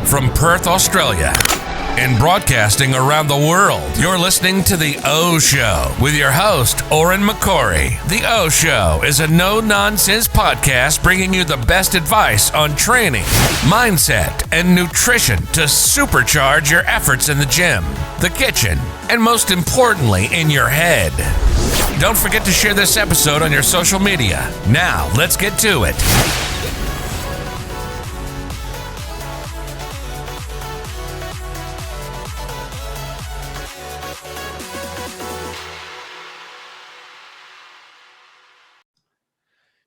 From Perth, Australia, and broadcasting around the world, you're listening to The O Show with your host, Oren McCory. The O Show is a no-nonsense podcast bringing you the best advice on training, mindset, and nutrition to supercharge your efforts in the gym, the kitchen, and most importantly, in your head. Don't forget to share this episode on your social media. Now, let's get to it.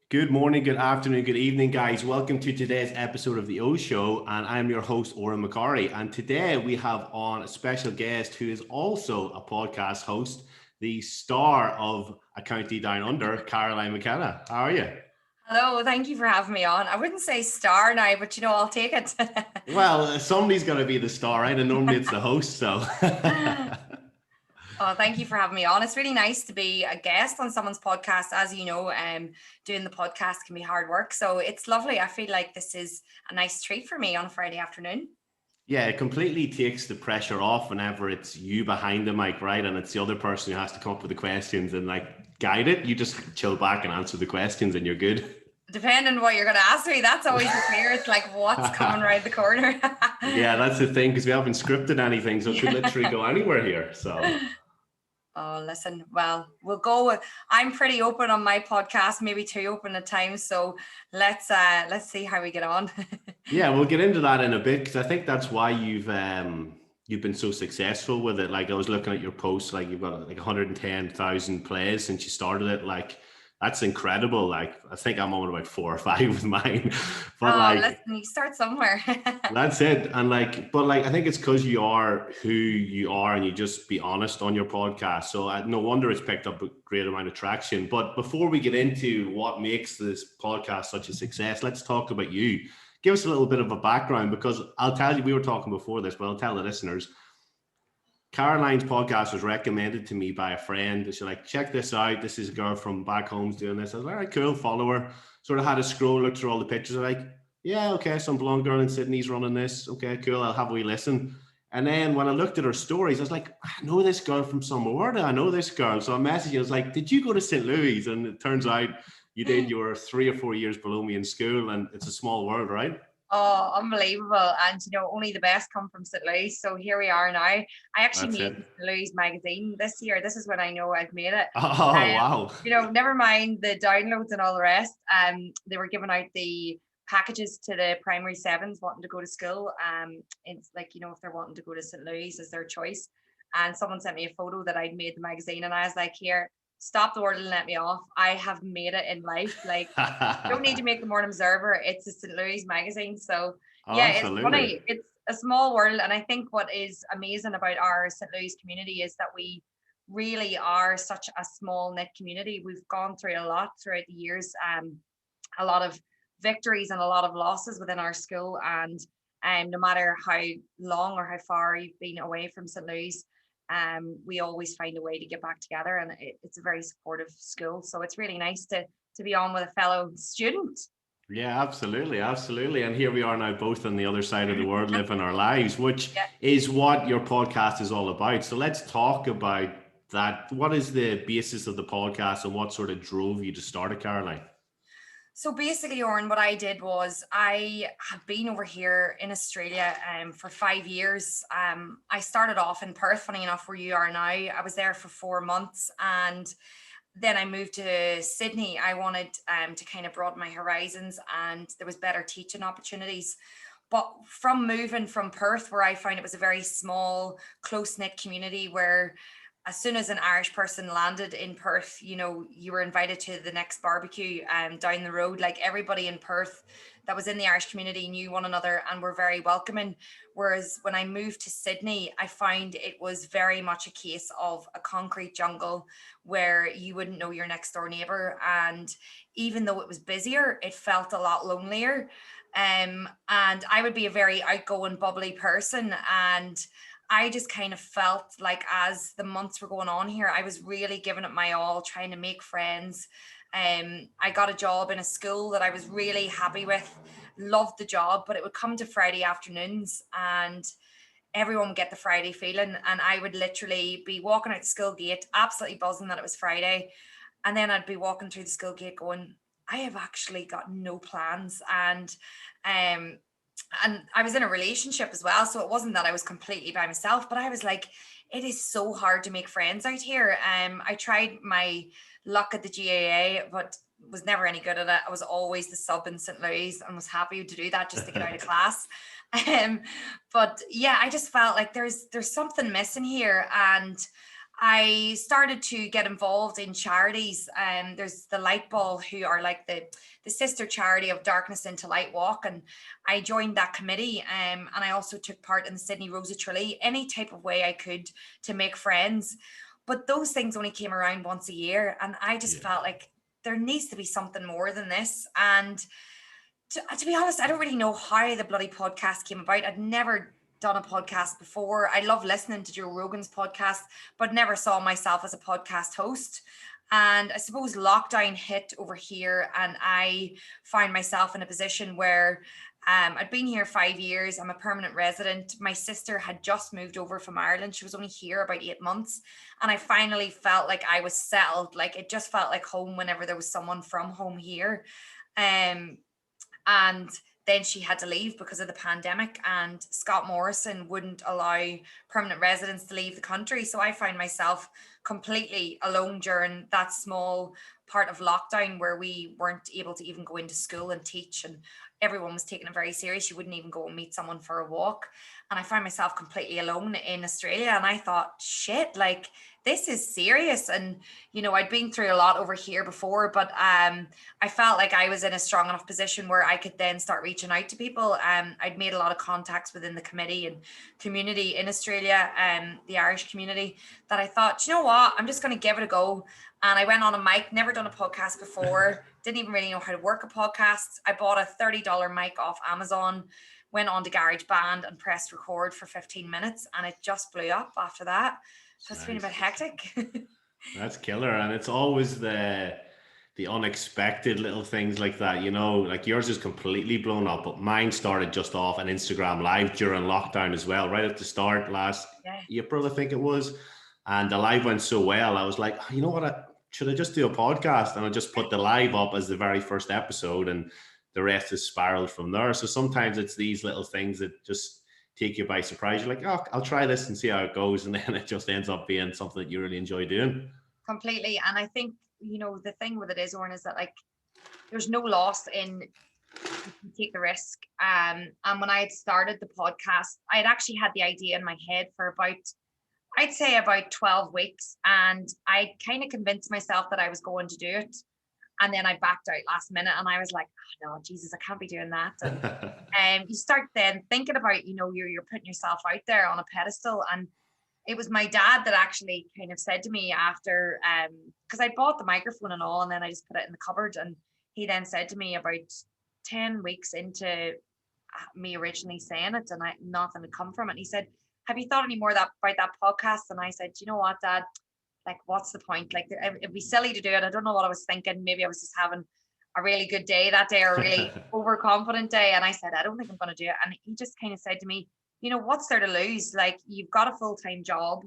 Good morning, good afternoon, good evening, guys. Welcome to today's episode of The O Show, and I'm your host, Oren McCory. And today we have on a special guest who is also a podcast host, the star of A County Down Under, Caroline McKenna. How are you? Hello, thank you for having me on. I wouldn't say star now, but I'll take it. Well, somebody's got to be the star, right? And normally it's the host, so... Oh, thank you for having me on. It's really nice to be a guest on someone's podcast. As you know, doing the podcast can be hard work. So it's lovely. I feel like this is a nice treat for me on a Friday afternoon. Yeah, it completely takes the pressure off whenever it's you behind the mic, right? And it's the other person who has to come up with the questions and guide it. You just chill back and answer the questions and you're good. Depending on what you're going to ask me, that's always the fear. It's like, what's coming around the corner? Yeah, that's the thing, because we haven't scripted anything. So it could literally go anywhere here. So... Oh, listen, well, we'll go with, I'm pretty open on my podcast, maybe too open at times. So let's see how we get on. Yeah, we'll get into that in a bit, because I think that's why you've been so successful with it. I was looking at your posts, you've got 110,000 plays since you started it. That's incredible. I think I'm on about 4 or 5 with mine. But listen, you start somewhere. That's it. And I think it's because you are who you are and you just be honest on your podcast. So no wonder it's picked up a great amount of traction. But before we get into what makes this podcast such a success, let's talk about you. Give us a little bit of a background, because I'll tell you, we were talking before this, but I'll tell the listeners. Caroline's podcast was recommended to me by a friend. She's like, check this out. This is a girl from back home's doing this. I was like, all right, cool, follow her. Sort of had a scroll, looked through all the pictures. I'm like, yeah, okay, some blonde girl in Sydney's running this. Okay, cool, I'll have a wee listen. And then when I looked at her stories, I was like, I know this girl from somewhere. Where do I know this girl? So I messaged her, I was like, did you go to St. Louis? And it turns out you did. You were 3 or 4 years below me in school, and it's a small world, right? Oh, unbelievable. And, only the best come from St. Louis. So here we are now. I actually made St. Louis magazine this year. This is when I know I've made it. Oh, wow. Never mind the downloads and all the rest. They were giving out the packages to the primary sevens wanting to go to school. It's if they're wanting to go to St. Louis is their choice. And someone sent me a photo that I'd made the magazine, and I was like, here, stop the world and let me off. I have made it in life. Don't need to make the Morning Observer. It's a St. Louis magazine. So yeah, absolutely. It's funny. It's a small world. And I think what is amazing about our St. Louis community is that we really are such a small knit community. We've gone through a lot throughout the years, a lot of victories and a lot of losses within our school. And no matter how long or how far you've been away from St. Louis, we always find a way to get back together, and it's a very supportive school. So it's really nice to be on with a fellow student. Yeah, absolutely. And here we are now, both on the other side of the world, living our lives, which is what your podcast is all about. So let's talk about that. What is the basis of the podcast, and what sort of drove you to start it, Caroline? So basically, Oren, what I did was I have been over here in Australia for 5 years. I started off in Perth, funny enough, where you are now. I was there for 4 months, and then I moved to Sydney. I wanted to kind of broaden my horizons, and there was better teaching opportunities. But from moving from Perth, where I found it was a very small, close-knit community where as soon as an Irish person landed in Perth, you were invited to the next barbecue down the road. Everybody in Perth that was in the Irish community knew one another and were very welcoming. Whereas when I moved to Sydney, I found it was very much a case of a concrete jungle where you wouldn't know your next door neighbor. And even though it was busier, it felt a lot lonelier. And I would be a very outgoing, bubbly person. And I just kind of felt like as the months were going on here, I was really giving it my all, trying to make friends. I got a job in a school that I was really happy with, loved the job, but it would come to Friday afternoons and everyone would get the Friday feeling. And I would literally be walking out the school gate, absolutely buzzing that it was Friday. And then I'd be walking through the school gate going, I have actually got no plans. And I was in a relationship as well. So it wasn't that I was completely by myself, but I was like, it is so hard to make friends out here. I tried my luck at the GAA, but was never any good at it. I was always the sub in St. Louis and was happy to do that just to get out of class. But yeah, I just felt like there's something missing here. And I started to get involved in charities. There's the Light Ball, who are like the sister charity of Darkness into Light Walk. And I joined that committee. And I also took part in the Sydney Rose of Tralee, any type of way I could to make friends. But those things only came around once a year. And I just felt like there needs to be something more than this. And to be honest, I don't really know how the bloody podcast came about. I'd never done a podcast before. I love listening to Joe Rogan's podcast, but never saw myself as a podcast host. And I suppose lockdown hit over here and I found myself in a position where I'd been here 5 years. I'm a permanent resident. My sister had just moved over from Ireland. She was only here about 8 months. And I finally felt like I was settled. Like it just felt like home whenever there was someone from home here. And then she had to leave because of the pandemic, and Scott Morrison wouldn't allow permanent residents to leave the country. So I found myself completely alone during that small part of lockdown where we weren't able to even go into school and teach, and everyone was taking it very serious. You wouldn't even go and meet someone for a walk. And I found myself completely alone in Australia. And I thought, shit, like this is serious. And, you know, I'd been through a lot over here before, but I felt like I was in a strong enough position where I could then start reaching out to people. I'd made a lot of contacts within the committee and community in Australia, the Irish community, that I thought, you know what, I'm just going to give it a go. And I went on a mic, never done a podcast before, didn't even really know how to work a podcast. I bought a $30 mic off Amazon, went on to GarageBand and pressed record for 15 minutes, and it just blew up after that. So it's been a bit hectic. That's killer. And it's always the unexpected little things like that, you know, like yours is completely blown up, but mine started just off an Instagram live during lockdown as well, right at the start last April, I think it was. And the live went so well, I was like, you know what, should I just do a podcast? And I just put the live up as the very first episode, and the rest has spiraled from there. So sometimes it's these little things that just take you by surprise. You're like, oh, I'll try this and see how it goes. And then it just ends up being something that you really enjoy doing. Completely. And I think, you know, the thing with it is, Oren, is that like, there's no loss in take the risk. And when I had started the podcast, I had actually had the idea in my head for about, I'd say about 12 weeks. And I kind of convinced myself that I was going to do it. And then I backed out last minute and I was like, oh, no, Jesus, I can't be doing that. And you start then thinking about, you know, you're putting yourself out there on a pedestal. And it was my dad that actually kind of said to me after, because I bought the microphone and all, and then I just put it in the cupboard. And he then said to me about 10 weeks into me originally saying it, and nothing had come from it. And he said, have you thought any more about that podcast? And I said, you know what, Dad? Like, what's the point? Like, it'd be silly to do it. I don't know what I was thinking. Maybe I was just having a really good day that day, or a really overconfident day. And I said, I don't think I'm going to do it. And he just kind of said to me, you know, what's there to lose? Like, you've got a full-time job.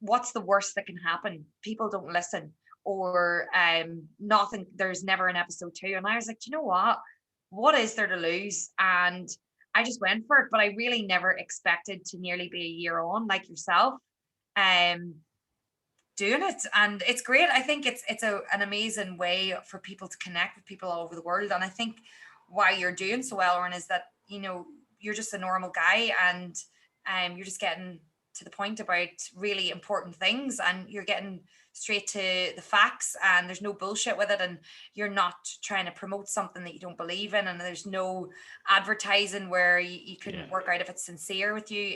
What's the worst that can happen? People don't listen, or nothing. There's never an episode 2. And I was like, you know what is there to lose? And I just went for it. But I really never expected to nearly be a year on, like yourself, doing it. And it's great. I think it's an amazing way for people to connect with people all over the world. And I think why you're doing so well, Oren, is that, you know, you're just a normal guy, and you're just getting to the point about really important things, and you're getting straight to the facts, and there's no bullshit with it, and you're not trying to promote something that you don't believe in, and there's no advertising where you couldn't work out if it's sincere with you.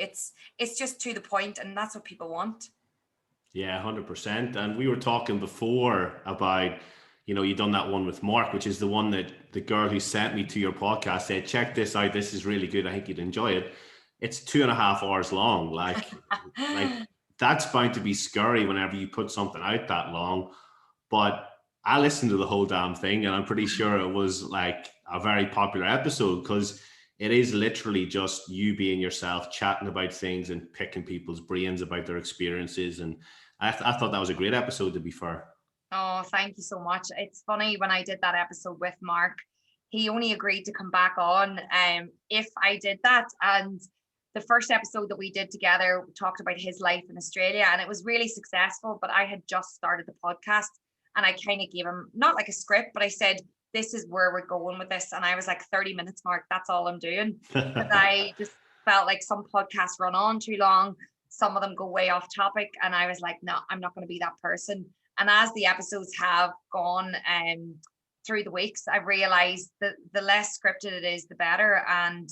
It's just to the point, and that's what people want. Yeah, 100%. And we were talking before about, you know, you done that one with Mark, which is the one that the girl who sent me to your podcast said, check this out. This is really good. I think you'd enjoy it. It's 2.5 hours long. Like that's bound to be scary whenever you put something out that long. But I listened to the whole damn thing, and I'm pretty sure it was like a very popular episode, because it is literally just you being yourself, chatting about things and picking people's brains about their experiences. And I thought that was a great episode, to be fair. Oh, thank you so much. It's funny, when I did that episode with Mark, he only agreed to come back on if I did that. And the first episode that we did together, we talked about his life in Australia, and it was really successful. But I had just started the podcast, and I kind of gave him, not like a script, but I said, this is where we're going with this. And I was like, 30 minutes, Mark, that's all I'm doing. Because I just felt like some podcasts run on too long. Some of them go way off topic. And I was like, no, I'm not going to be that person. And as the episodes have gone through the weeks, I've realized that the less scripted it is, the better. And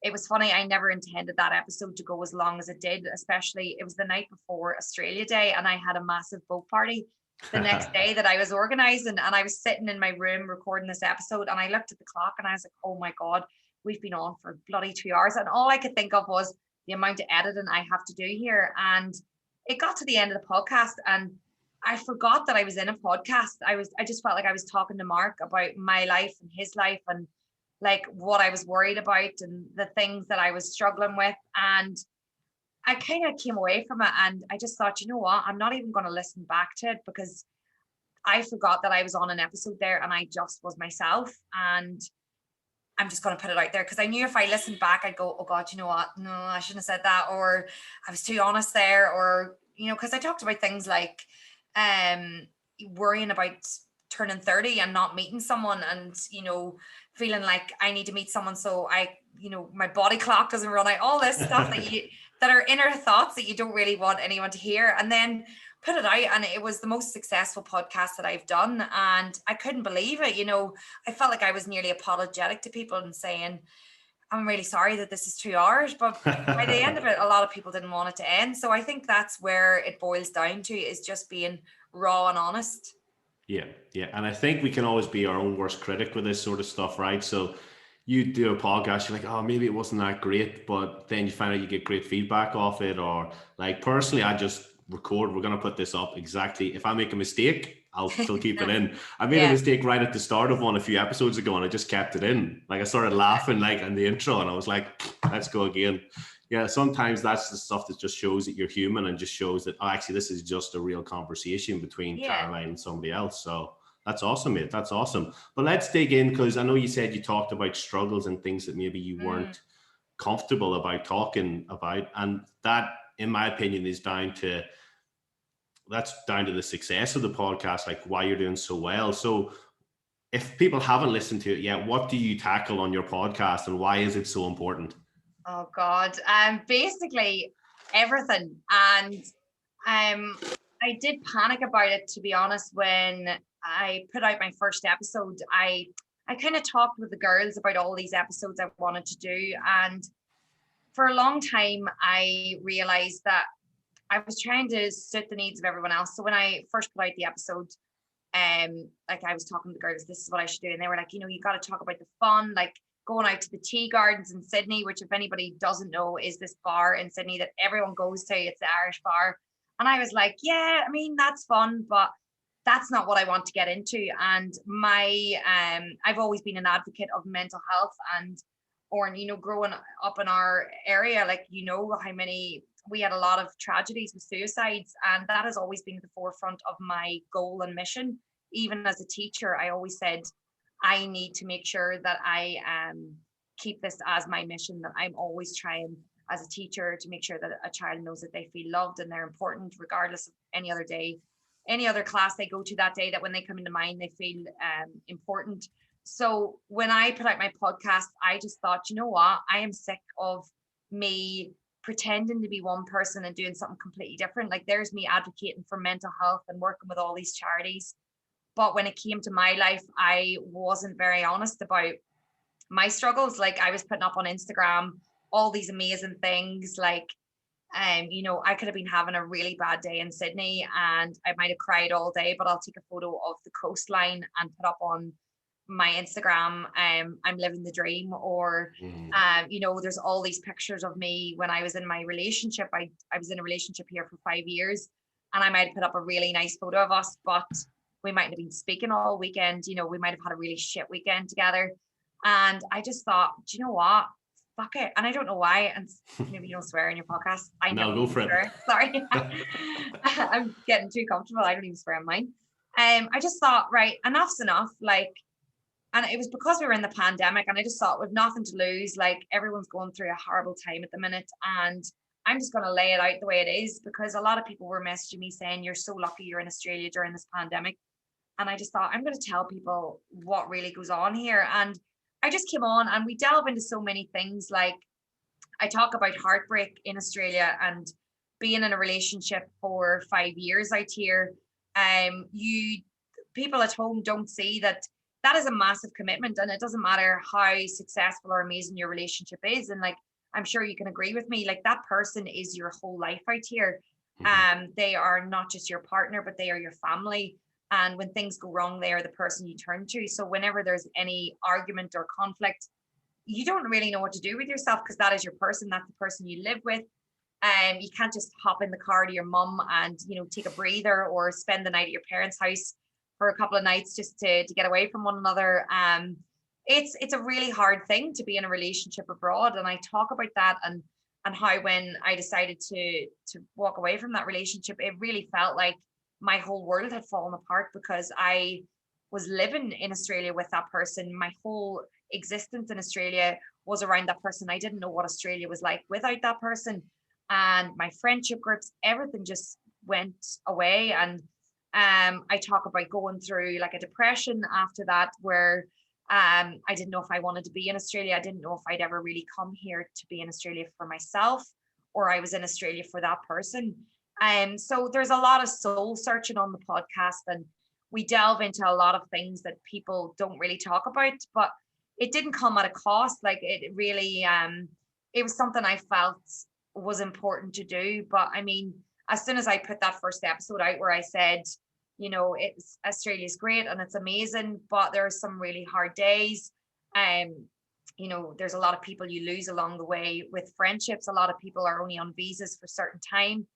it was funny, I never intended that episode to go as long as it did, especially it was the night before Australia Day, and I had a massive boat party the next day that I was organizing, and I was sitting in my room recording this episode, and I looked at the clock and I was like, oh my God, we've been on for bloody 2 hours. And all I could think of was the amount of editing I have to do here. And it got to the end of the podcast, and I forgot that I was in a podcast. I just felt like I was talking to Mark about my life and his life, and like what I was worried about and the things that I was struggling with. And I kind of came away from it, and I just thought, you know what, I'm not even going to listen back to it, because I forgot that I was on an episode there and I just was myself. And I'm just going to put it out there, because I knew if I listened back, I'd go, oh God, you know what? No, I shouldn't have said that. Or I was too honest there. Or, you know, because I talked about things like worrying about turning 30 and not meeting someone, and, you know, feeling like I need to meet someone so I, you know, my body clock doesn't run out, all this stuff that are inner thoughts that you don't really want anyone to hear. And then put it out, and it was the most successful podcast that I've done, and I couldn't believe it. You know, I felt like I was nearly apologetic to people and saying, I'm really sorry that this is 2 hours, but by the end of it, a lot of people didn't want it to end. So I think that's where it boils down to, is just being raw and honest. Yeah. And I think we can always be our own worst critic with this sort of stuff, right? So you do a podcast, you're like, oh, maybe it wasn't that great, but then you find out you get great feedback off it. Or like, personally, I just record, we're going to put this up exactly. If I make a mistake, I'll still keep it in. I made a mistake right at the start of one a few episodes ago, and I just kept it in. Like, I started laughing like in the intro, and I was like, let's go again. Yeah, sometimes that's the stuff that just shows that you're human, and just shows that, oh, actually, this is just a real conversation between Caroline and somebody else. So that's awesome, mate. That's awesome. But let's dig in, because I know you said you talked about struggles and things that maybe you weren't comfortable about talking about. And that, in my opinion, is down to the success of the podcast, like why you're doing so well. So if people haven't listened to it yet, what do you tackle on your podcast, and why is it so important? Oh God, basically everything. And I did panic about it, to be honest. When I put out my first episode, I kind of talked with the girls about all these episodes I wanted to do. And for a long time, I realized that I was trying to suit the needs of everyone else. So when I first put out the episode, like I was talking to the girls, this is what I should do. And they were like, you know, you got to talk about the fun, like going out to the tea gardens in Sydney, which, if anybody doesn't know, is this bar in Sydney that everyone goes to. It's the Irish bar. And I was like, yeah, I mean, that's fun, but that's not what I want to get into. And I've always been an advocate of mental health, and, or, you know, growing up in our area, like, you know, we had a lot of tragedies with suicides, and that has always been at the forefront of my goal and mission. Even as a teacher, I always said, I need to make sure that I keep this as my mission, that I'm always trying as a teacher to make sure that a child knows that they feel loved and they're important, regardless of any other day, any other class they go to that day, that when they come into mine, they feel important. So when I put out my podcast, I just thought, you know what, I am sick of me pretending to be one person and doing something completely different. Like, there's me advocating for mental health and working with all these charities, but when it came to my life, I wasn't very honest about my struggles. Like, I was putting up on Instagram all these amazing things, like you know, I could have been having a really bad day in Sydney and I might have cried all day, but I'll take a photo of the coastline and put up on my Instagram, I'm living the dream. Or you know, there's all these pictures of me when I was in my relationship. I was in a relationship here for 5 years, and I might have put up a really nice photo of us, but we might have been speaking all weekend. You know, we might have had a really shit weekend together. And I just thought, do you know what? Fuck it. And I don't know why. And maybe you don't swear in your podcast. I No, never go for it. swear. Sorry. I'm getting too comfortable. I don't even swear in mine. I just thought, right, enough's enough. Like, and it was because we were in the pandemic, and I just thought with nothing to lose, like everyone's going through a horrible time at the minute. And I'm just going to lay it out the way it is, because a lot of people were messaging me saying, you're so lucky you're in Australia during this pandemic. And I just thought, I'm going to tell people what really goes on here. And I just came on and we delve into so many things. Like, I talk about heartbreak in Australia and being in a relationship for 5 years out here. You people at home don't see that that is a massive commitment, and it doesn't matter how successful or amazing your relationship is. And like, I'm sure you can agree with me, like that person is your whole life out here. They are not just your partner, but they are your family. And when things go wrong, they are the person you turn to. So whenever there's any argument or conflict, you don't really know what to do with yourself, because that is your person. That's the person you live with. You can't just hop in the car to your mum and, you know, take a breather, or spend the night at your parents' house for a couple of nights just to get away from one another. It's a really hard thing to be in a relationship abroad. And I talk about that, and how when I decided to walk away from that relationship, it really felt like my whole world had fallen apart, because I was living in Australia with that person. My whole existence in Australia was around that person. I didn't know what Australia was like without that person. And my friendship groups, everything just went away. And I talk about going through like a depression after that, where I didn't know if I wanted to be in Australia. I didn't know if I'd ever really come here to be in Australia for myself, or I was in Australia for that person. So there's a lot of soul searching on the podcast, and we delve into a lot of things that people don't really talk about, but it didn't come at a cost. Like, it really, it was something I felt was important to do. But I mean, as soon as I put that first episode out where I said, you know, it's Australia's great and it's amazing, but there are some really hard days. You know, there's a lot of people you lose along the way with friendships. A lot of people are only on visas for certain time,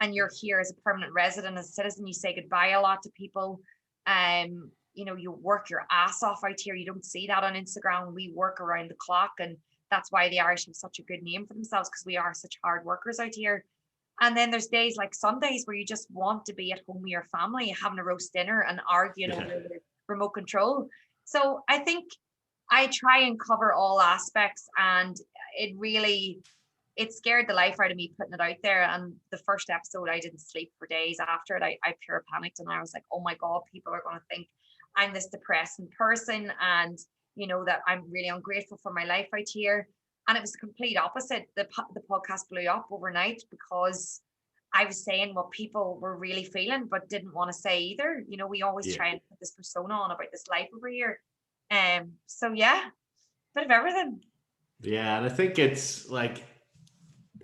and you're here as a permanent resident, as a citizen. You say goodbye a lot to people. You know, you work your ass off out here. You don't see that on Instagram. We work around the clock, and that's why the Irish have such a good name for themselves, because we are such hard workers out here. And then there's days like Sundays where you just want to be at home with your family, having a roast dinner and arguing over the remote control. So I think I try and cover all aspects, and it scared the life out of me putting it out there. And the first episode, I didn't sleep for days after it. I pure panicked, and I was like, oh my God, people are going to think I'm this depressing person, and you know, that I'm really ungrateful for my life out here. And it was the complete opposite. The podcast blew up overnight, because I was saying what people were really feeling but didn't want to say either. You know, we always try and put this persona on about this life over here. So yeah, bit of everything. Yeah, and I think it's like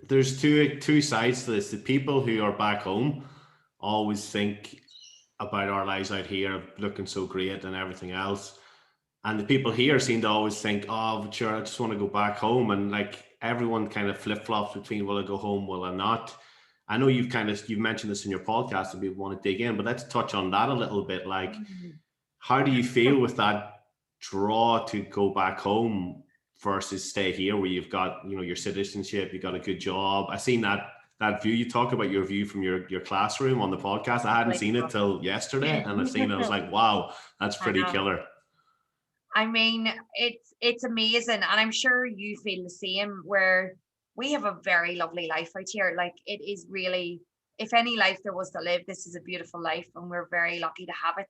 there's two sides to this. The people who are back home always think about our lives out here looking so great and everything else. And the people here seem to always think, oh, but sure, I just want to go back home. And like everyone kind of flip-flops between, will I go home, will I not? I know you've mentioned this in your podcast and people want to dig in, but let's touch on that a little bit. Like, how do you feel with that draw to go back home versus stay here, where you've got, you know, your citizenship, you got a good job? I seen that view. You talk about your view from your classroom on the podcast. I hadn't seen it till yesterday, and I was like, wow, that's pretty killer. I mean, it's amazing. And I'm sure you feel the same, where we have a very lovely life out here. Like, it is really, if any life there was to live, this is a beautiful life, and we're very lucky to have it.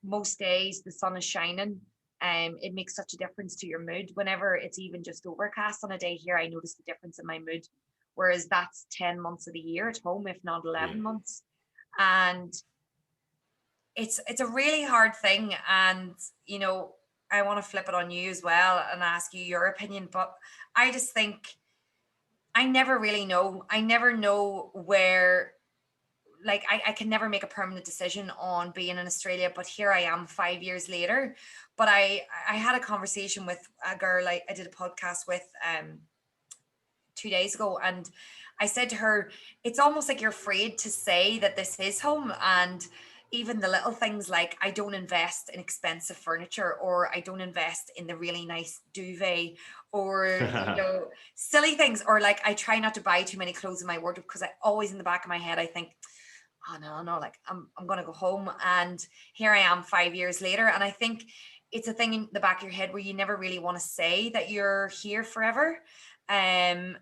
Most days the sun is shining. It makes such a difference to your mood. Whenever it's even just overcast on a day here, I notice the difference in my mood. Whereas that's 10 months of the year at home, if not 11 months. And it's a really hard thing. And, you know, I want to flip it on you as well and ask you your opinion, but I just think I never really know. I never know where, like, I can never make a permanent decision on being in Australia, but here I am 5 years later. But I had a conversation with a girl I did a podcast with 2 days ago, and I said to her, it's almost like you're afraid to say that this is home. And even the little things like I don't invest in expensive furniture, or I don't invest in the really nice duvet, or silly things, or like I try not to buy too many clothes in my wardrobe, because I always, in the back of my head, I think, oh no, like I'm gonna go home, and here I am 5 years later. And I think it's a thing in the back of your head where you never really want to say that you're here forever. And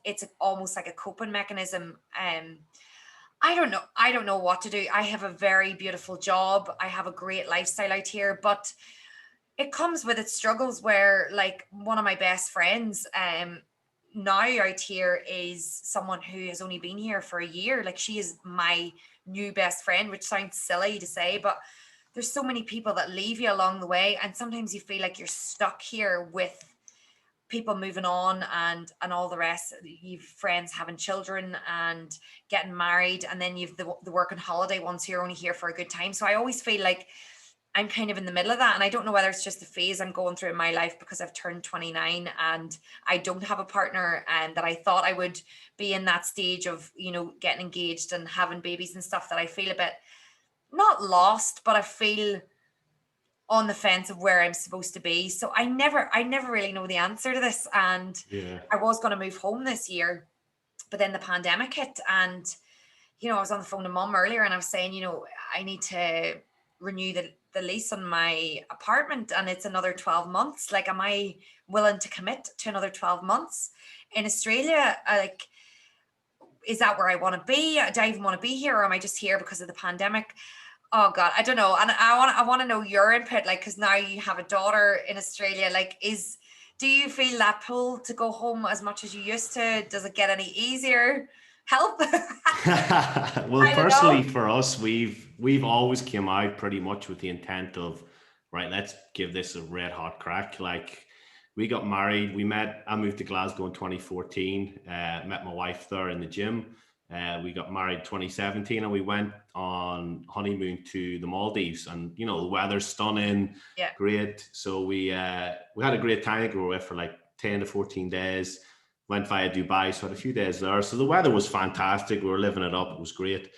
it's almost like a coping mechanism. I don't know what to do. I have a very beautiful job. I have a great lifestyle out here, but it comes with its struggles, where like one of my best friends now out here is someone who has only been here for a year. Like, she is my new best friend, which sounds silly to say, but there's so many people that leave you along the way, and sometimes you feel like you're stuck here with people moving on and all the rest. You've friends having children and getting married, and then you've the working holiday ones who are only here for a good time. So I always feel like I'm kind of in the middle of that, and I don't know whether it's just the phase I'm going through in my life, because I've turned 29 and I don't have a partner, and that I thought I would be in that stage of, getting engaged and having babies and stuff, that I feel a bit not lost, but I feel on the fence of where I'm supposed to be. So I never really know the answer to this. And I was going to move home this year, but then the pandemic hit, and I was on the phone to mom earlier, and I was saying, I need to renew the lease on my apartment, and it's another 12 months. Like, am I willing to commit to another 12 months in Australia? Like, is that where I want to be? Do I even want to be here, or am I just here because of the pandemic? Oh God, I don't know. And I want to know your input, like, because now you have a daughter in Australia. Like, do you feel that pull to go home as much as you used to? Does it get any easier? Help. Well, personally for us, we've always came out pretty much with the intent of, right, let's give this a red hot crack. Like, we got married, I moved to Glasgow in 2014, met my wife there in the gym. We got married 2017, and we went on honeymoon to the Maldives, and the weather's stunning, great. So we had a great time. We were away for like 10 to 14 days, went via Dubai, so had a few days there. So the weather was fantastic. We were living it up. It was great.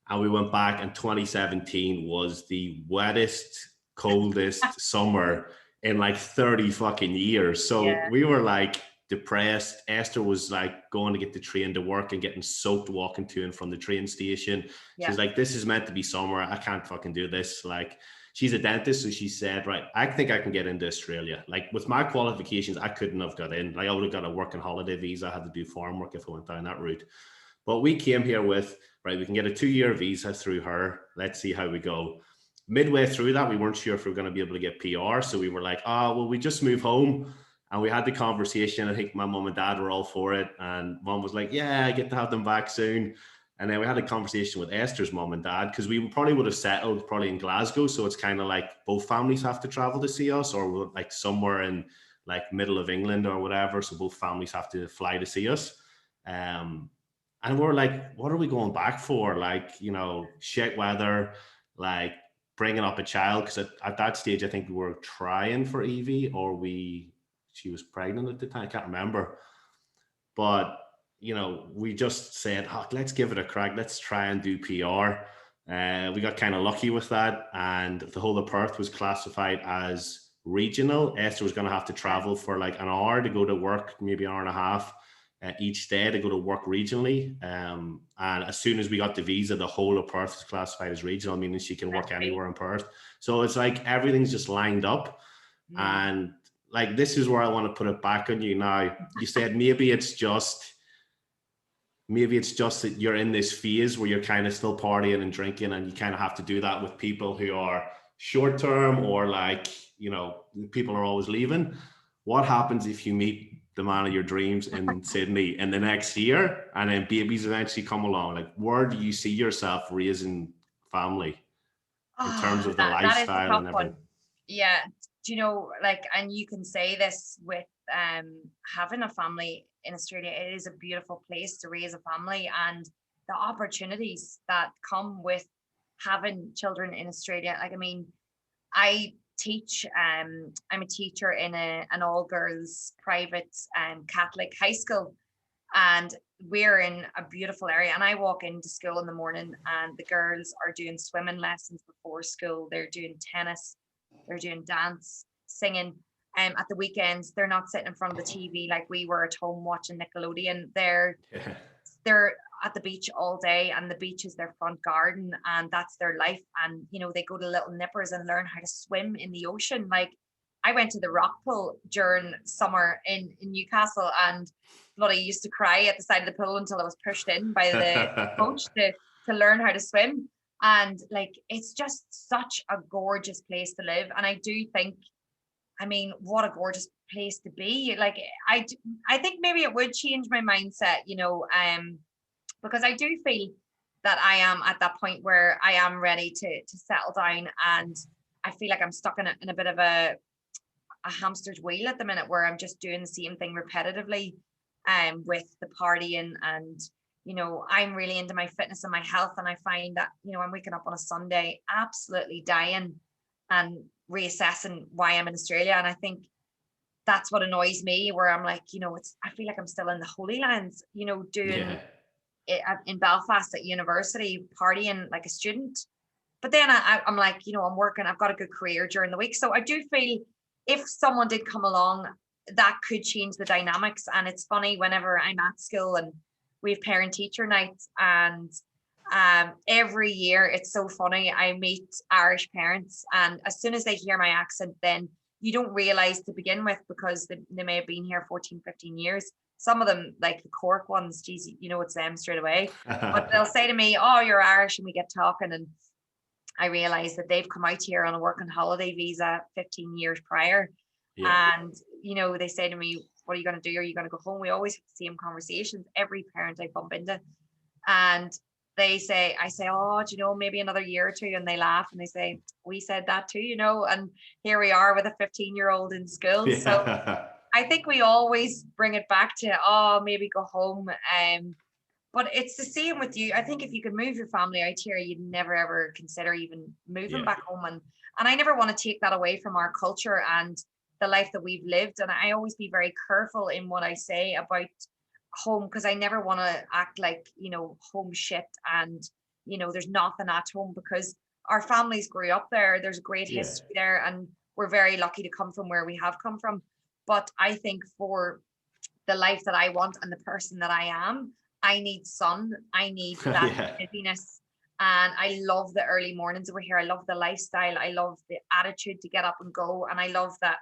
And we went back, and 2017 was the wettest, coldest summer in like 30 fucking years. So we were like depressed. Esther was like going to get the train to work and getting soaked walking to and from the train station. She's like, this is meant to be summer. I can't fucking do this. Like, she's a dentist, so she said, right, I think I can get into Australia. Like, with my qualifications, I couldn't have got in. Like, I would have got a working holiday visa. I had to do farm work if I went down that route. But we came here with, right, we can get a 2-year visa through her. Let's see how we go. Midway through that, we weren't sure if we were going to be able to get PR. So we were like, well, we just move home. And we had the conversation. I think my mom and dad were all for it. And mom was like, yeah, I get to have them back soon. And then we had a conversation with Esther's mom and dad, because we probably would have settled probably in Glasgow. So it's kind of like both families have to travel to see us, or we're like somewhere in like middle of England or whatever. So both families have to fly to see us. And we're like, what are we going back for? Like, shit weather, like bringing up a child. Because at that stage, I think we were trying for Evie, or she was pregnant at the time. I can't remember. But, we just said, let's give it a crack. Let's try and do PR. We got kind of lucky with that. And the whole of Perth was classified as regional. Esther was going to have to travel for like an hour to go to work, maybe an hour and a half each day to go to work regionally. And as soon as we got the visa, the whole of Perth is classified as regional, meaning she can work anywhere in Perth. So it's like everything's just lined up. And like, this is where I want to put it back on you now. You said maybe it's just that you're in this phase where you're kind of still partying and drinking, and you kind of have to do that with people who are short term, or like, people are always leaving. What happens if you meet the man of your dreams in Sydney in the next year, and then babies eventually come along? Like, where do you see yourself raising family in terms of the lifestyle and everything? Yeah. Like, and you can say this with having a family in Australia, it is a beautiful place to raise a family, and the opportunities that come with having children in Australia. Like, I mean, I teach, I'm a teacher in an all girls private Catholic high school, And we're in a beautiful area. And I walk into school in the morning and the girls are doing swimming lessons before school. They're doing tennis, they're doing dance, singing. At the weekends, they're not sitting in front of the TV like we were at home watching Nickelodeon. They're at the beach all day, and the beach is their front garden, and that's their life. And they go to little nippers and learn how to swim in the ocean. Like, I went to the rock pool during summer in Newcastle, and bloody used to cry at the side of the pool until I was pushed in by the coach to learn how to swim. And like, it's just such a gorgeous place to live. And I do think, I mean, what a gorgeous place to be. Like, I think maybe it would change my mindset, because I do feel that I am at that point where I am ready to settle down, and I feel like I'm stuck in a bit of a hamster's wheel at the minute, where I'm just doing the same thing repetitively, with the partying. And I'm really into my fitness and my health, and I find that I'm waking up on a Sunday absolutely dying and reassessing why I'm in Australia. And I think that's what annoys me, where I'm like, I feel like I'm still in the Holy Lands, doing it in Belfast at university, partying like a student. But then I'm like, I'm working, I've got a good career during the week. So I do feel if someone did come along, that could change the dynamics. And it's funny, whenever I'm at school and we have parent teacher nights, and every year it's so funny, I meet Irish parents, and as soon as they hear my accent, then you don't realize to begin with, because they may have been here 14, 15 years. Some of them, like the Cork ones, geez, it's them straight away. But they'll say to me, oh, you're Irish, and we get talking, and I realize that they've come out here on a working holiday visa 15 years prior. And they say to me, what are you going to do? Are you going to go home? We always have the same conversations, every parent I bump into. And I say, oh, maybe another year or two. And they laugh and they say, we said that too, and here we are with a 15-year-old in school. Yeah. So I think we always bring it back to, oh, maybe go home. But it's the same with you. I think if you could move your family out here, you'd never ever consider even moving back home. And I never want to take that away from our culture and the life that we've lived. And I always be very careful in what I say about home, because I never want to act like, home shit and, there's nothing at home, because our families grew up there. There's great history there, and we're very lucky to come from where we have come from. But I think for the life that I want and the person that I am, I need sun. I need that busyness. And I love the early mornings over here. I love the lifestyle. I love the attitude to get up and go. And I love that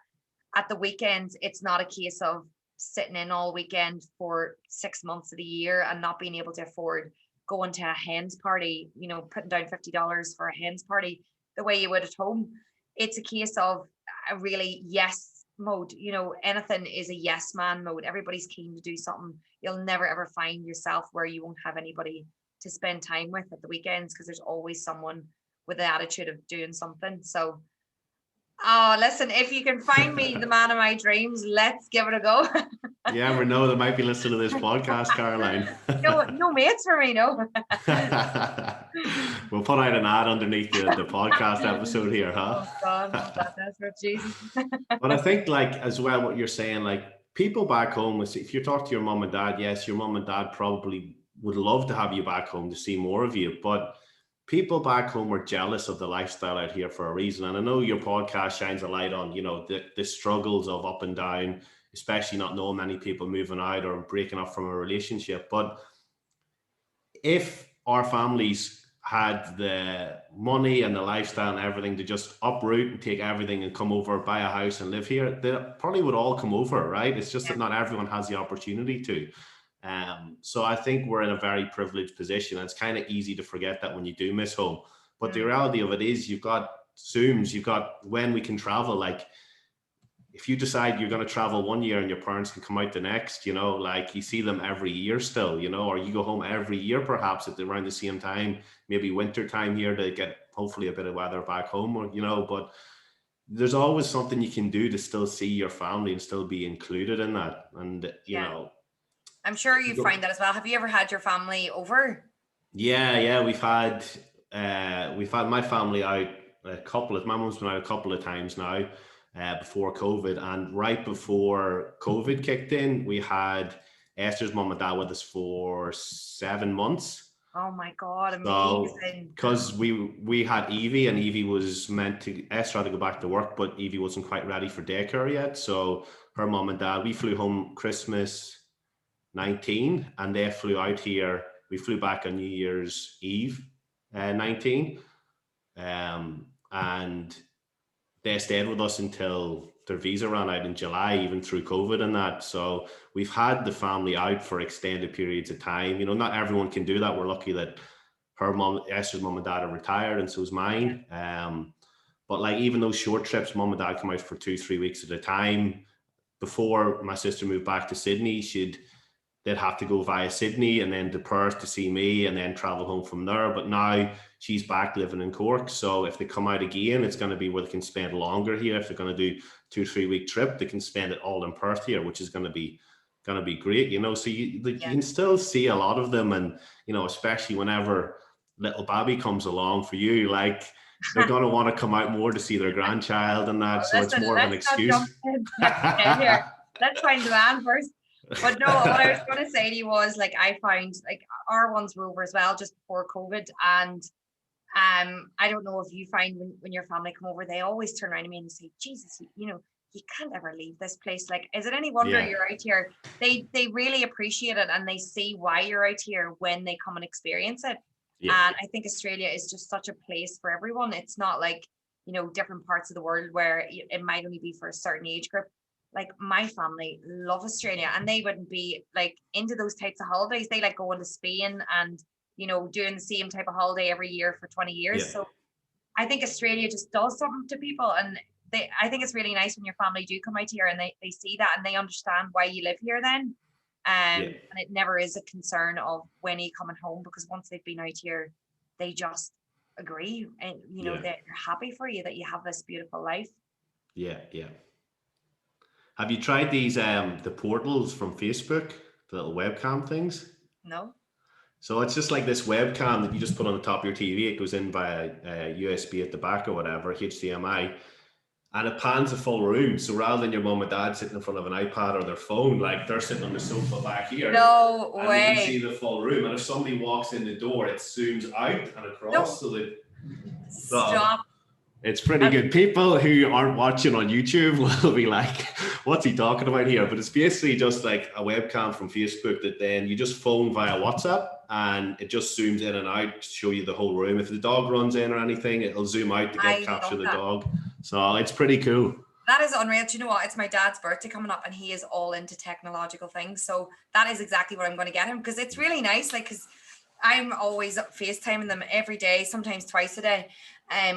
at the weekends, it's not a case of sitting in all weekend for 6 months of the year and not being able to afford going to a hen's party, putting down $50 for a hen's party the way you would at home. It's a case of a really yes mode. Anything is a yes man mode. Everybody's keen to do something. You'll never ever find yourself where you won't have anybody to spend time with at the weekends, because there's always someone with the attitude of doing something. So listen, if you can find me the man of my dreams, let's give it a go. You never know, they might be listening to this podcast, Caroline. no mates for me, no. We'll put out an ad underneath the podcast episode here, huh? Oh God, that's for Jesus. But I think, like, as well, what you're saying, like, people back home, if you talk to your mom and dad, yes, your mom and dad probably would love to have you back home to see more of you, but people back home are jealous of the lifestyle out here for a reason. And I know your podcast shines a light on, the struggles of up and down, especially not knowing many people moving out or breaking up from a relationship. But if our families had the money and the lifestyle and everything to just uproot and take everything and come over, buy a house and live here, they probably would all come over, right? It's just that not everyone has the opportunity to. So I think we're in a very privileged position. It's kind of easy to forget that when you do miss home. But the reality of it is, you've got Zooms, you've got when we can travel. Like, if you decide you're going to travel one year and your parents can come out the next, like, you see them every year still, or you go home every year, perhaps at around the same time, maybe winter time here, to get hopefully a bit of weather back home, or, but there's always something you can do to still see your family and still be included in that. And, I'm sure you find that as well. Have you ever had your family over? Yeah. We've had my family out my mom's been out a couple of times now, before COVID, and right before COVID kicked in, we had Esther's mum and dad with us for 7 months. Oh my God, So, amazing. because we had Evie, and Evie was Esther had to go back to work, but Evie wasn't quite ready for daycare yet. So her mum and dad, we flew home Christmas 19, and they flew out here. We flew back on New Year's Eve 19. And they stayed with us until their visa ran out in July, even through COVID and that. So we've had the family out for extended periods of time. You know, not everyone can do that. We're lucky that Esther's mum and dad are retired, and so is mine. But like even those short trips, mum and dad come out for 2-3 weeks at a time. Before my sister moved back to Sydney, they'd have to go via Sydney and then to Perth to see me and then travel home from there. But now she's back living in Cork. So if they come out again, it's going to be where they can spend longer here. If they're going to do 2-3 week trip, they can spend it all in Perth here, which is going to be great, you know. So you can still see a lot of them. And, you know, especially whenever little Babby comes along for you, like they're going to want to come out more to see their grandchild and that. So it's more of an excuse. Let's find the man first. But no, what I was going to say to you was, like, I found, like, our ones were over as well just before COVID, and I don't know if you find when your family come over, they always turn around to me and say, Jesus, you know, you can't ever leave this place. Like, is it any wonder you're out here? They really appreciate it, and they see why you're out here when they come and experience it. And I think Australia is just such a place for everyone. It's not like, you know, different parts of the world where it might only be for a certain age group. Like, my family love Australia, and they wouldn't be like into those types of holidays. They like going to Spain and, you know, doing the same type of holiday every year for 20 years. So I think Australia just does something to people, and I think it's really nice when your family do come out here and they see that and they understand why you live here then. And it never is a concern of when are you coming home, because once they've been out here, they just agree, and you know, they're happy for you that you have this beautiful life. Have you tried these the portals from Facebook, the little webcam things? No. So it's just like this webcam that you just put on the top of your TV. It goes in by a USB at the back or whatever, HDMI, and it pans the full room. So rather than your mum and dad sitting in front of an iPad or their phone, like they're sitting on the sofa back here. No way. And you can see the full room. And if somebody walks in the door, it zooms out and across. So that stop. It's pretty good. People who aren't watching on YouTube will be like, what's he talking about here? But it's basically just like a webcam from Facebook that then you just phone via WhatsApp, and it just zooms in and out to show you the whole room. If the dog runs in or anything, it'll zoom out to capture the dog. So it's pretty cool. That is unreal. Do you know what? It's my dad's birthday coming up, and he is all into technological things. So that is exactly what I'm going to get him, because it's really nice. Like, because I'm always FaceTiming them every day, sometimes twice a day,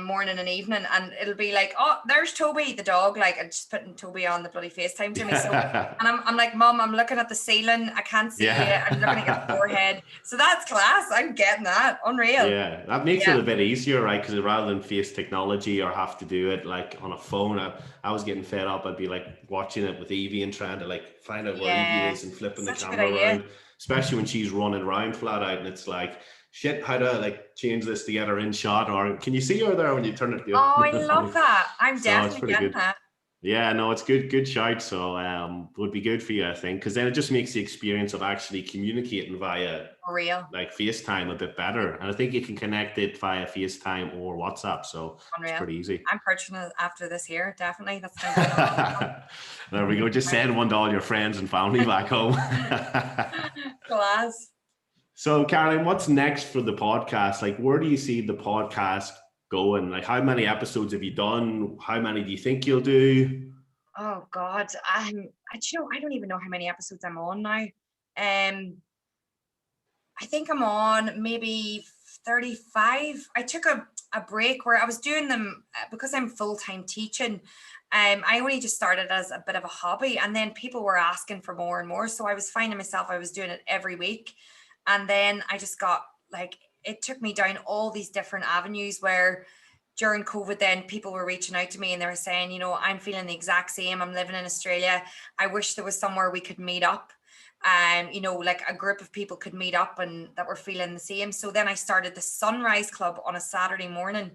morning and evening, and it'll be like, oh, there's Toby the dog, like, I'm just putting Toby on the bloody FaceTime to me. So and I'm like, Mom, I'm looking at the ceiling, I can't see you, I'm looking at your forehead. So that's class. I'm getting that. Unreal. Yeah, that makes it a bit easier, right? Because rather than face technology or have to do it like on a phone, I was getting fed up. I'd be like watching it with Evie and trying to like find out where Evie is and flipping the camera around, especially when she's running around flat out, and it's like, shit, how do I like change this to get her in shot? Or can you see her there when you turn it? Oh, I love that. I'm definitely getting that. Yeah, no, it's good shout. So would be good for you, I think, because then it just makes the experience of actually communicating via like FaceTime a bit better. And I think you can connect it via FaceTime or WhatsApp. So it's pretty easy. I'm purchasing it after this here, definitely. That's there we go. Just send one to all your friends and family back home. Class. So, Caroline, what's next for the podcast? Like, where do you see the podcast going? Like, how many episodes have you done? How many do you think you'll do? Oh God, I don't even know how many episodes I'm on now. I think I'm on maybe 35. I took a break where I was doing them because I'm full-time teaching. I only just started as a bit of a hobby, and then people were asking for more and more. So I was finding myself, I was doing it every week. And then I just got like, it took me down all these different avenues where during COVID, then people were reaching out to me and they were saying, you know, I'm feeling the exact same. I'm living in Australia. I wish there was somewhere we could meet up. You know, like a group of people could meet up and that were feeling the same. So then I started the Sunrise Club on a Saturday morning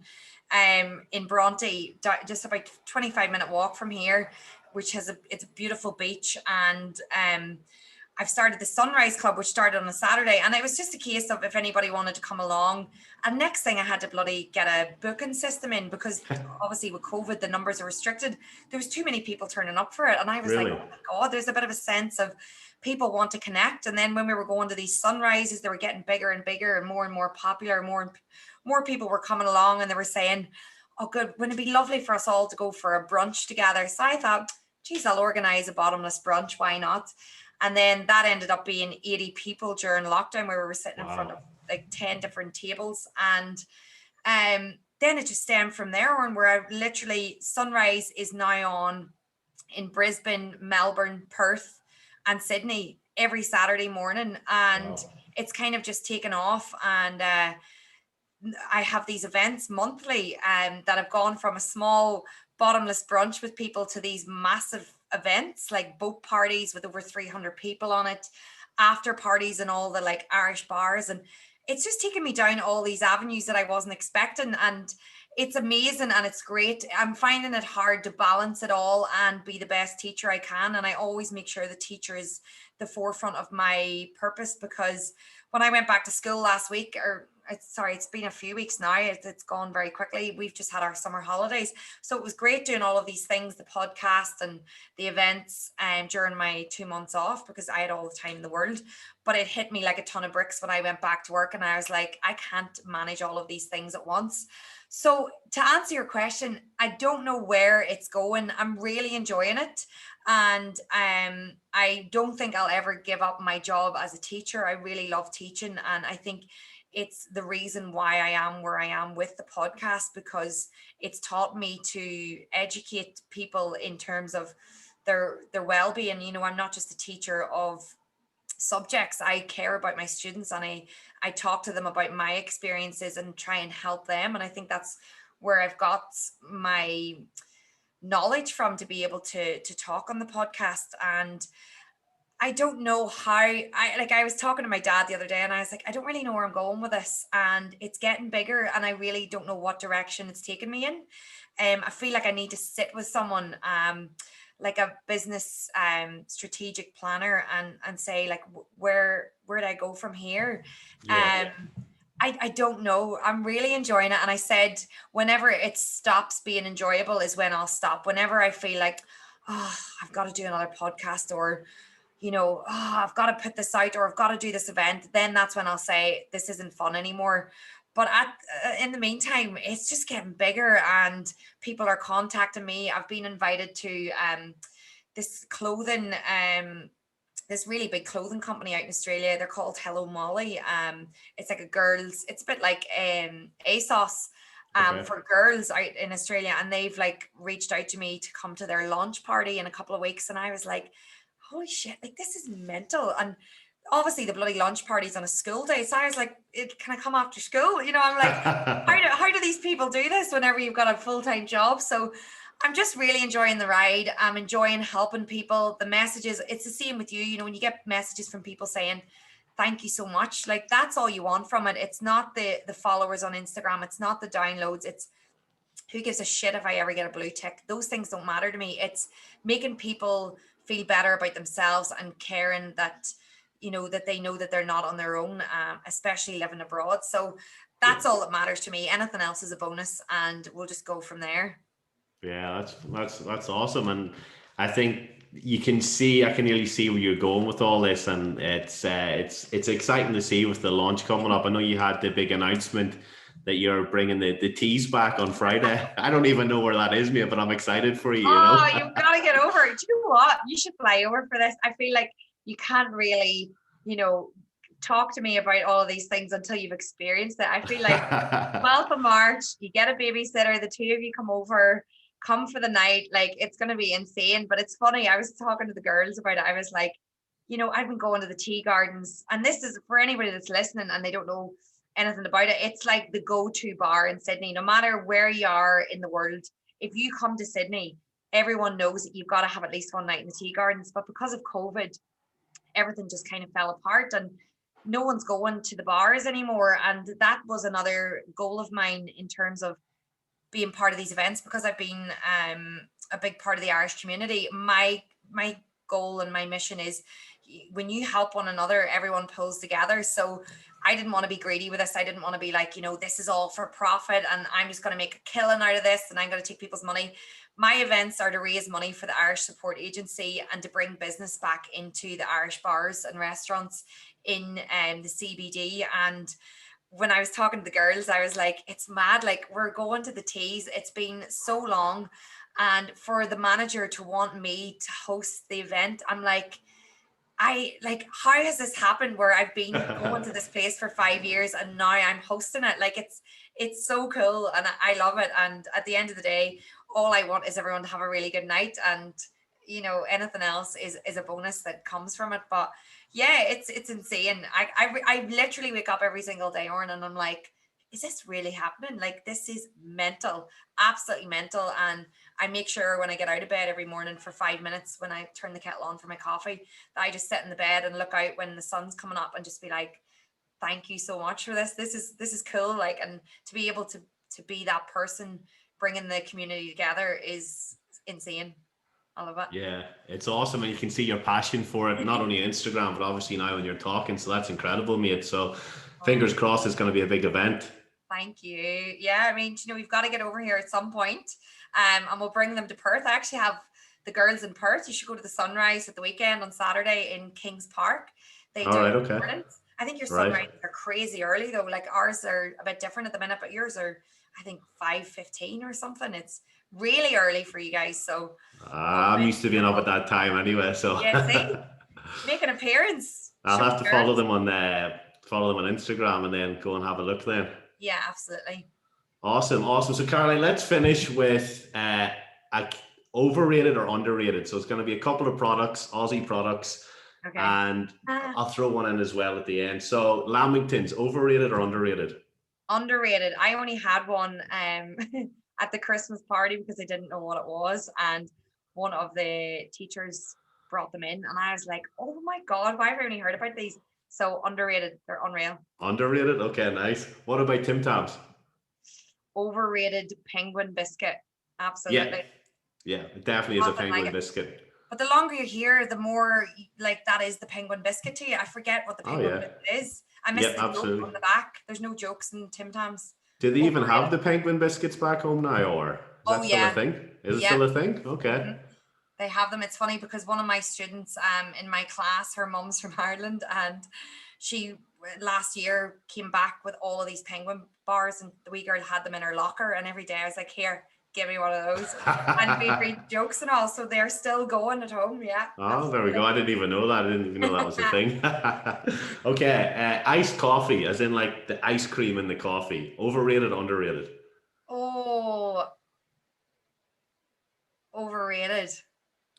in Bronte, just about 25-minute walk from here, which has it's a beautiful beach. And I've started the Sunrise Club, which started on a Saturday, and it was just a case of if anybody wanted to come along. And next thing, I had to bloody get a booking system in, because obviously with COVID, the numbers are restricted. There was too many people turning up for it, and I was like, oh my God, there's a bit of a sense of people want to connect. And then when we were going to these sunrises, they were getting bigger and bigger and more popular. More people were coming along, and they were saying, oh, good, wouldn't it be lovely for us all to go for a brunch together? So I thought, geez, I'll organize a bottomless brunch. Why not? And then that ended up being 80 people during lockdown, where we were sitting in front of like 10 different tables. And then it just stemmed from there on, where I literally, Sunrise is now on in Brisbane, Melbourne, Perth, and Sydney every Saturday morning. And it's kind of just taken off. And I have these events monthly that have gone from a small bottomless brunch with people to these massive events, like boat parties with over 300 people on it, after parties and all the like Irish bars. And it's just taken me down all these avenues that I wasn't expecting. And it's amazing and it's great. I'm finding it hard to balance it all and be the best teacher I can. And I always make sure the teacher is the forefront of my purpose, because when I went back to school last week, it's been a few weeks now. It's gone very quickly. We've just had our summer holidays. So it was great doing all of these things, the podcast and the events during my 2 months off, because I had all the time in the world. But it hit me like a ton of bricks when I went back to work, and I was like, I can't manage all of these things at once. So to answer your question, I don't know where it's going. I'm really enjoying it. And I don't think I'll ever give up my job as a teacher. I really love teaching. And I think it's the reason why I am where I am with the podcast, because it's taught me to educate people in terms of their well-being. You know, I'm not just a teacher of subjects. I care about my students, and I talk to them about my experiences and try and help them. And I think that's where I've got my knowledge from, to be able to talk on the podcast. And I don't know how. I was talking to my dad the other day, and I was like, I don't really know where I'm going with this, and it's getting bigger, and I really don't know what direction it's taken me in. I feel like I need to sit with someone, like a business strategic planner, and say, like, where do I go from here? I don't know. I'm really enjoying it. And I said, whenever it stops being enjoyable is when I'll stop. Whenever I feel like, oh, I've got to do another podcast, or, you know, oh, I've got to put this out, or I've got to do this event, then that's when I'll say, this isn't fun anymore. But in the meantime, it's just getting bigger, and people are contacting me. I've been invited to this clothing, this really big clothing company out in Australia. They're called Hello Molly. It's like it's a bit like ASOS for girls out in Australia. And they've like reached out to me to come to their launch party in a couple of weeks. And I was like, holy shit, like this is mental. And obviously the bloody launch party's on a school day. So I was like, can I come after school? You know, I'm like, how do these people do this whenever you've got a full-time job? So I'm just really enjoying the ride. I'm enjoying helping people. The messages, it's the same with you. You know, when you get messages from people saying, thank you so much, like that's all you want from it. It's not the followers on Instagram. It's not the downloads. It's who gives a shit if I ever get a blue tick. Those things don't matter to me. It's making people feel better about themselves and caring that, you know, that they know that they're not on their own, especially living abroad. So that's all that matters to me. Anything else is a bonus, and we'll just go from there. Yeah, that's awesome. And I think I can really see where you're going with all this, and it's exciting to see with the launch coming up. I know you had the big announcement that you're bringing the teas back on Friday. I don't even know where that is, mate, but I'm excited for you. Oh, you've got to get over it. Do you know what? You should fly over for this. I feel like you can't really, you know, talk to me about all of these things until you've experienced it. I feel like 12th of March, you get a babysitter, the two of you come over, come for the night. Like, it's going to be insane. But it's funny, I was talking to the girls about it. I was like, you know, I've been going to the tea gardens, and this is for anybody that's listening and they don't know anything about it. It's like the go-to bar in Sydney. No matter where you are in the world, if you come to Sydney, everyone knows that you've got to have at least one night in the tea gardens. But because of COVID, everything just kind of fell apart, and no one's going to the bars anymore. And that was another goal of mine in terms of being part of these events, because I've been a big part of the Irish community. My goal and my mission is, when you help one another, everyone pulls together. So I didn't want to be greedy with this. I didn't want to be like, this is all for profit and I'm just going to make a killing out of this and I'm going to take people's money. My events are to raise money for the Irish Support Agency and to bring business back into the Irish bars and restaurants in the CBD. And when I was talking to the girls, I was like, it's mad. Like, we're going to the teas. It's been so long. And for the manager to want me to host the event, I'm like, how has this happened where I've been going to this place for 5 years and now I'm hosting it? Like, it's so cool and I love it. And at the end of the day, all I want is everyone to have a really good night. And, anything else is a bonus that comes from it. But yeah, it's insane. I literally wake up every single day, Oren, and I'm like, is this really happening? Like, this is mental, absolutely mental. And I make sure when I get out of bed every morning for 5 minutes, when I turn the kettle on for my coffee, that I just sit in the bed and look out when the sun's coming up and just be like, thank you so much for this. This is cool. Like, and to be able to be that person bringing the community together is insane. I love it. Yeah, it's awesome. And you can see your passion for it, not only on Instagram, but obviously now when you're talking. So that's incredible, mate. So fingers crossed it's going to be a big event. Thank you. Yeah, I mean, we've got to get over here at some point. And we'll bring them to Perth. I actually have the girls in Perth. You should go to the sunrise at the weekend on Saturday in Kings Park. They do. Right, okay. I think your sunrises are crazy early though. Like, ours are a bit different at the minute, but yours are, I think, 5:15 or something. It's really early for you guys. So I'm used to being up at that time anyway. So yeah, see, make an appearance. I'll have to follow them on Instagram and then go and have a look then. Yeah, absolutely. Awesome. So Caroline, let's finish with overrated or underrated. So it's going to be a couple of products, Aussie products. Okay. And I'll throw one in as well at the end. So Lamingtons, overrated or underrated? Underrated. I only had one at the Christmas party because I didn't know what it was. And one of the teachers brought them in and I was like, oh my God, why have I only heard about these? So underrated. They're unreal. Underrated? Okay, nice. What about Tim Tams? Overrated penguin biscuit. Absolutely. Yeah, it definitely is a penguin biscuit. But the longer you hear, the more like that is the penguin biscuit to you. I forget what the penguin biscuit is. I miss the joke on the back. There's no jokes in Tim Tams. Do they even have the penguin biscuits back home now, or is that still a thing? Is it still a thing? Okay. Mm-hmm. They have them. It's funny because one of my students in my class, her mum's from Ireland, and she last year came back with all of these penguin bars, and the wee girl had them in her locker, and every day I was like, here, give me one of those. And we read jokes and all, so they're still going at home. Yeah. Oh, absolutely. There we go. I didn't even know that. I didn't even know that was a thing. Okay. Iced coffee, as in like the ice cream in the coffee. Overrated, underrated? Oh, overrated.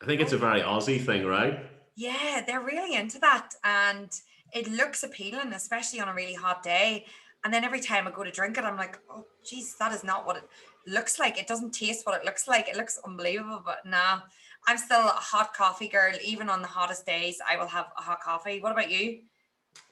I think it's a very Aussie thing, right? Yeah, they're really into that. And it looks appealing, especially on a really hot day. And then every time I go to drink it, I'm like, oh, geez, that is not what it looks like. It doesn't taste what it looks like. It looks unbelievable, but nah, I'm still a hot coffee girl. Even on the hottest days, I will have a hot coffee. What about you?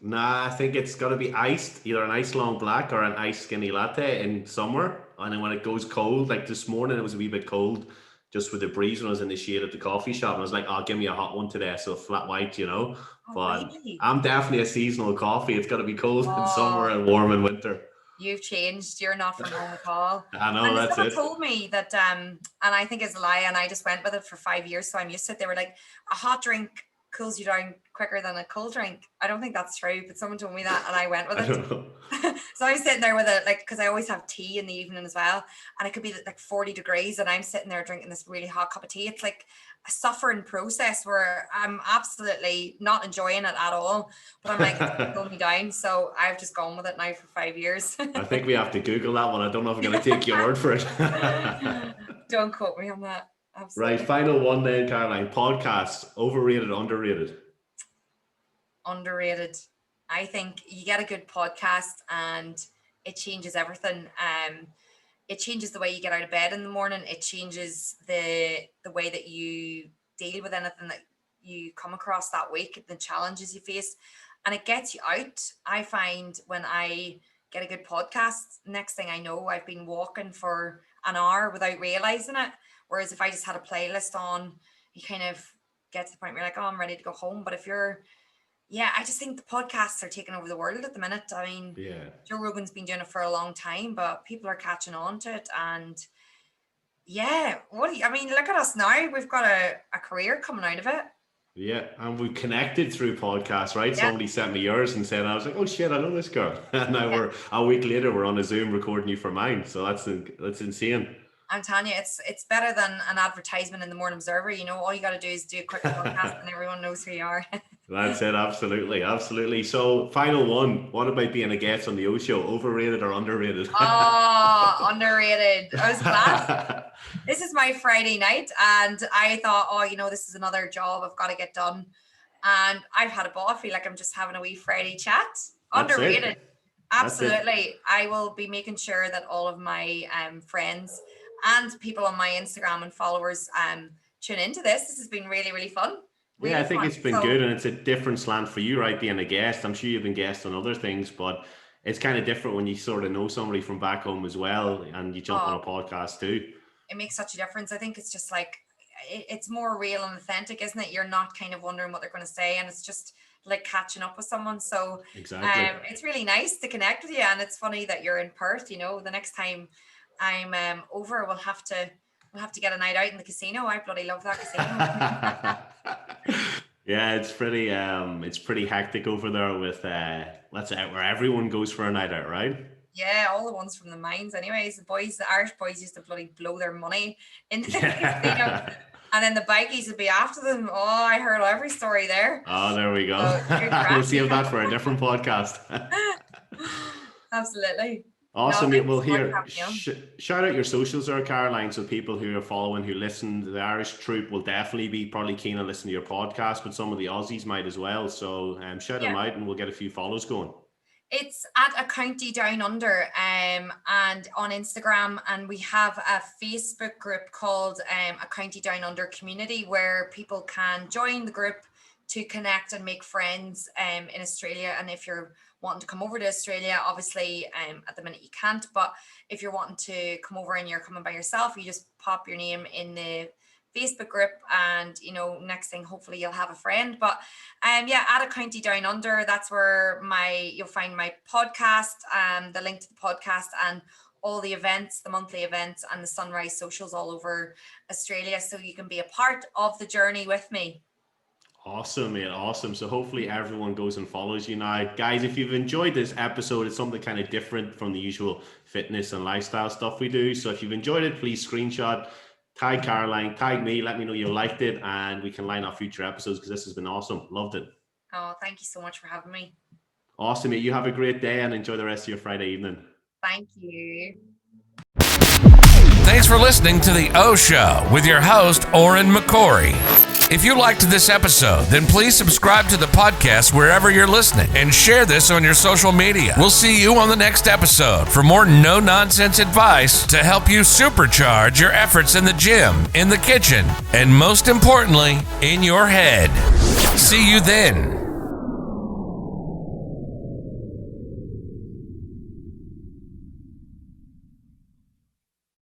Nah, I think it's got to be iced, either an ice long black or an ice skinny latte in summer. And then when it goes cold, like this morning, it was a wee bit cold just with the breeze when I was in the shade at the coffee shop. And I was like, oh, give me a hot one today. So flat white, Oh, but really? I'm definitely a seasonal coffee. It's got to be cold in summer and warm in winter. You've changed. You're not from home at all. I know, and that's it. Someone told me that, and I think it's a lie, and I just went with it for 5 years, so I'm used to it. They were like, a hot drink cools you down quicker than a cold drink. I don't think that's true, but someone told me that, and I went with it. So I'm sitting there with it, like, because I always have tea in the evening as well, and it could be like 40 degrees, and I'm sitting there drinking this really hot cup of tea. It's like a suffering process where I'm absolutely not enjoying it at all, but I'm like, it's going me down. So I've just gone with it now for 5 years. I think we have to Google that one. I don't know if I'm going to take your word for it. Don't quote me on that. Absolutely. Right, final one then, Caroline. Podcast, overrated, underrated? Underrated. I think you get a good podcast and it changes everything. It changes the way you get out of bed in the morning. It changes the way that you deal with anything that you come across that week, the challenges you face, and it gets you out. I find when I get a good podcast, next thing I know, I've been walking for an hour without realizing it. Whereas if I just had a playlist on, you kind of get to the point where you're like, oh, I'm ready to go home. But if you're, I just think the podcasts are taking over the world at the minute. I mean, Joe Rogan's been doing it for a long time, but people are catching on to it. And look at us now. We've got a career coming out of it. Yeah, and we connected through podcasts, right? Yeah. Somebody sent me yours and said, I was like, oh shit, I know this girl. And now we're a week later, we're on a Zoom recording you for mine. So that's insane. I'm telling you, it's better than an advertisement in the Morning Observer. You know, all you got to do is do a quick podcast and everyone knows who you are. That's it. Absolutely. So final one, what about being a guest on the O Show? Overrated or underrated? Oh, underrated. I was glad. This is my Friday night and I thought, this is another job I've got to get done. And I've had a ball. I feel like I'm just having a wee Friday chat. Underrated. Absolutely. I will be making sure that all of my friends and people on my Instagram and followers tune into this. This has been really, really fun. Really I think fun. It's been good, and it's a different slant for you, right? Being a guest. I'm sure you've been guest on other things, but it's kind of different when you sort of know somebody from back home as well, and you jump on a podcast too. It makes such a difference. I think it's just like, it's more real and authentic, isn't it? You're not kind of wondering what they're going to say, and it's just like catching up with someone. So exactly. It's really nice to connect with you, and it's funny that you're in Perth. You know, the next time I'm over, we'll have to get a night out in the casino. I bloody love that casino. Yeah, it's pretty hectic over there with where everyone goes for a night out, right? Yeah, all the ones from the mines anyways. The Irish boys used to bloody blow their money into the casino. And then the bikies would be after them. Oh, I heard every story there. Oh, there we go. We'll save that for a different podcast. Absolutely. Awesome. Well, here, shout out your socials there, Caroline, so people who are following, who listen to the Irish troop will definitely be probably keen on listening to your podcast, but some of the Aussies might as well. So shout them out and we'll get a few follows going. It's at A County Down Under and on Instagram, and we have a Facebook group called A County Down Under Community where people can join the group to connect and make friends in Australia. And if you're wanting to come over to Australia, obviously at the minute you can't, but if you're wanting to come over and you're coming by yourself, you just pop your name in the Facebook group and next thing hopefully you'll have a friend. But at A County Down Under, that's where you'll find my podcast, the link to the podcast and all the events, the monthly events and the Sunrise socials all over Australia, so you can be a part of the journey with me. Awesome, mate. Awesome. So hopefully everyone goes and follows you now. Guys, if you've enjoyed this episode, it's something kind of different from the usual fitness and lifestyle stuff we do. So if you've enjoyed it, please screenshot, tag Caroline, tag me, let me know you liked it, and we can line up future episodes because this has been awesome. Loved it. Oh, thank you so much for having me. Awesome, mate. You have a great day and enjoy the rest of your Friday evening. Thank you. Thanks for listening to The O Show with your host, Oren McCory. If you liked this episode, then please subscribe to the podcast wherever you're listening and share this on your social media. We'll see you on the next episode for more no-nonsense advice to help you supercharge your efforts in the gym, in the kitchen, and most importantly, in your head. See you then.